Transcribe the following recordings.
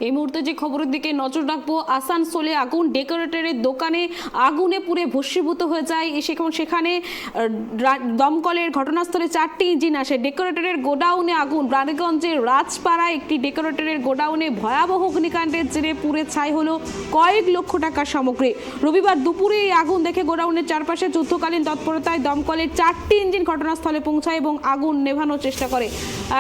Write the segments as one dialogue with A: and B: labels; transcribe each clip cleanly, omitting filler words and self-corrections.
A: এই মুহূর্তে যে খবরের দিকে নজর রাখবো, আসানসোলে আগুন, ডেকোরেটরের দোকানে আগুনে পুড়ে ভস্মীভূত হয়ে যায়। সেখানে দমকলের ঘটনাস্থলে 4টি ইঞ্জিন আসে। ডেকোরেটরের গোডাউনে আগুন, রানীগঞ্জের রাজপাড়ায় একটি ডেকোরেটরের গোডাউনে ভয়াবহ অগ্নিকাণ্ডের জেরে পুড়ে ছাই হলো কয়েক লক্ষ টাকার সামগ্রী। রবিবার দুপুরে এই আগুন দেখে গোডাউনের চারপাশে যুদ্ধকালীন তৎপরতায় দমকলের 4টি ইঞ্জিন ঘটনাস্থলে পৌঁছায় এবং আগুন নেভানোর চেষ্টা করে।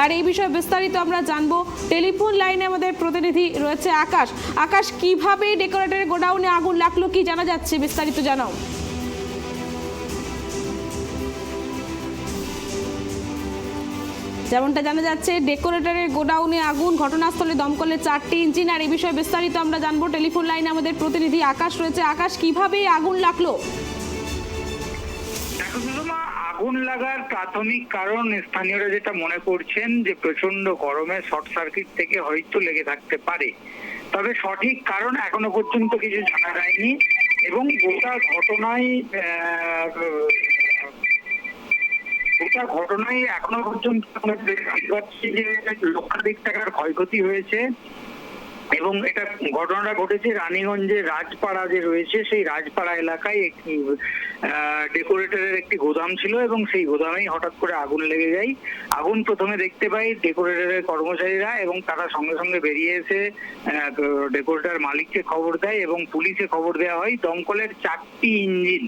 A: আর এই বিষয়ে বিস্তারিত আমরা জানবো। টেলিফোন লাইনে আমাদের প্রতিনিধি রয়েছে আকাশ। আকাশ, কিভাবে ডেকোরেটরের গোডাউনে আগুন লাগলো, কি জানা যাচ্ছে, বিস্তারিত জানাও। যেমনটা জানা যাচ্ছে, ডেকোরেটরের গোডাউনে আগুন, ঘটনাস্থলে দমকলের 4টি ইঞ্জিন। আর এই বিষয়ে বিস্তারিত আমরা জানবো। টেলিফোন লাইনে আমাদের প্রতিনিধি আকাশ রয়েছে। আকাশ, কিভাবে আগুন লাগলো?
B: আগুন লাগার প্রাথমিক কারণ স্থানীয়রা যেটা মনে করছেন যে প্রচন্ড গরমে শর্ট সার্কিট থেকে হয়তো লেগে থাকতে পারে, তবে সঠিক কারণ এখনো পর্যন্ত কিছু জানা যায়নি। এবং গোটা ঘটনায় এখনো পর্যন্ত আমরা দেখতে পাচ্ছি যে লক্ষাধিক টাকার ক্ষয়ক্ষতি হয়েছে। এবং এটা ঘটনাটা ঘটেছে রানীগঞ্জের রাজপাড়া যে রয়েছে, সেই রাজপাড়া এলাকায় একটি ডেকোরেটরের একটি গোদাম ছিল এবং সেই গোদামেই হঠাৎ করে আগুন লেগে যায়। আগুন প্রথমে দেখতে পাই ডেকোরেটরের কর্মচারীরা এবং তারা সঙ্গে সঙ্গে বেরিয়ে এসে ডেকোরেটর মালিককে খবর দেয় এবং পুলিশে খবর দেওয়া হয়। দমকলের 4টি ইঞ্জিন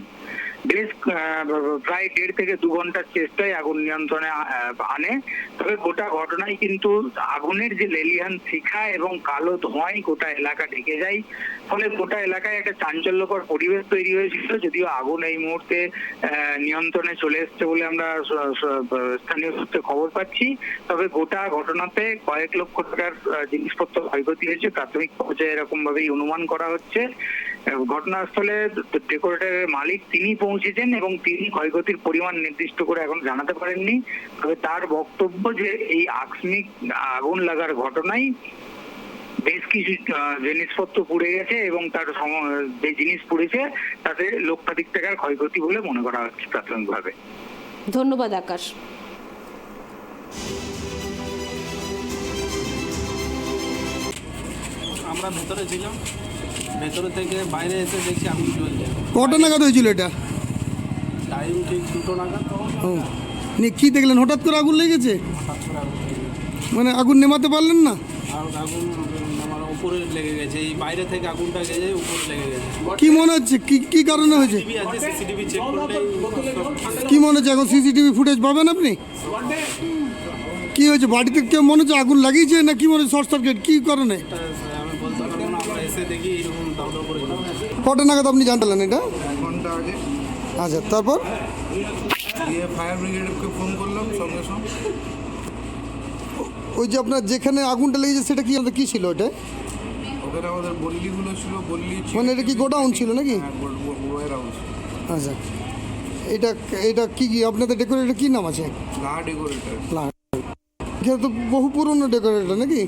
B: বেশ প্রায় 1.5 থেকে 2 ঘন্টার চেষ্টায় আগুন নিয়ন্ত্রণে আনে। তবে গোটা ঘটনায় কিন্তু আগুনের যে লেলিহান শিখা এবং কালো ধোঁয়ায় গোটা এলাকা ঢেকে যায়, ফলে গোটা এলাকায় একটা চাঞ্চল্যকর পরিবেশ তৈরি হয়েছিল। যদিও আগুন এই মুহূর্তে নিয়ন্ত্রণে চলে এসছে বলে আমরা স্থানীয় সূত্রে খবর পাচ্ছি। তবে গোটা ঘটনাতে কয়েক লক্ষ টাকার জিনিসপত্র ক্ষয়ক্ষতি হয়েছে, প্রাথমিক পর্যায়ে এরকম ভাবেই অনুমান করা হচ্ছে। ঘটনাস্থলে ডেকোরেটরের মালিক তিনি পৌঁছেছেন এবং তিনি ক্ষয়ক্ষতির পরিমাণ নির্দিষ্ট করে এখন জানাতে পারেননি। তবে তার বক্তব্য যে এই আকস্মিক আগুন লাগার ঘটনায় বেশ কিছু জিনিসপত্র পুড়ে গেছে এবং তার যে জিনিস পুড়েছে তাতে লক্ষাধিক টাকার ক্ষয়ক্ষতি বলে মনে করা হচ্ছে প্রাথমিকভাবে।
A: ধন্যবাদ আকাশ।
C: আমরা ভেতরে ছিলাম, ভেতরে থেকে বাইরে এসে দেখছি আগুন জ্বলছে।
D: কটা নাগাদ হয়েছিল এটা?
C: টাইম ঠিক 2টো নাগাদ।
D: কি দেখলেন, হঠাৎ করে আগুন লেগেছে?
C: হঠাৎ করে আগুন লেগে গেছে।
D: মানে আগুন নেভাতে পারলেন না?
C: আর আগুন আমার উপরে লেগে গেছে, এই বাইরে থেকে আগুনটা গেছে উপরে লেগে গেছে।
D: কি মনে হচ্ছে, কি কারণে হয়েছে?
C: সিসিটিভি আছে, সিসিটিভি চেক করলে
D: কি মনে হচ্ছে এখন সিসিটিভি ফুটেজ পাবেন আপনি? কি হয়েছে, বাড়িতে কেউ মনে হচ্ছে আগুন লাগিয়েছে না কি মনে হচ্ছে, শর্ট সার্কিট কি কারণে?
C: আমি বলতে পারবো না, আমরা এসে দেখি এরকম দাউদাউ করে জ্বলছে।
D: কটা নাগাদ আপনি জানতেলেন এটা?
E: 1 ঘন্টা আগে।
D: আচ্ছা, তারপর
E: দিয়ে ফায়ার ব্রিগেডকে ফোন করলাম সঙ্গে সঙ্গে।
D: ওই যে আপনার যেখানে আগুনটা লেগেছে সেটা কি ছিল ওটা?
E: ওখানে আমাদের বল্লিগুলো ছিল, বল্লি ছিল।
D: মানে এটা কি গোডাউন ছিল নাকি?
E: হ্যাঁ, ওয়্যারহাউস।
D: আচ্ছা, এটা কি আপনাদের ডেকোরেটর কি নাম আছে?
E: লা ডেকোরেটর।
D: এটা তো বহু পুরনো ডেকোরেটর নাকি?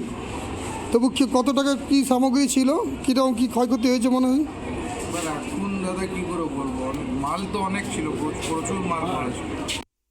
D: তবু কত টাকা কি সামগ্রী ছিল, কীরকম কি ক্ষয়ক্ষতি হয়েছে মনে হয়?
E: এবার এখন দাদা কি করে বলবো, অনেক মাল তো অনেক ছিল, প্রচুর মাল ছিল।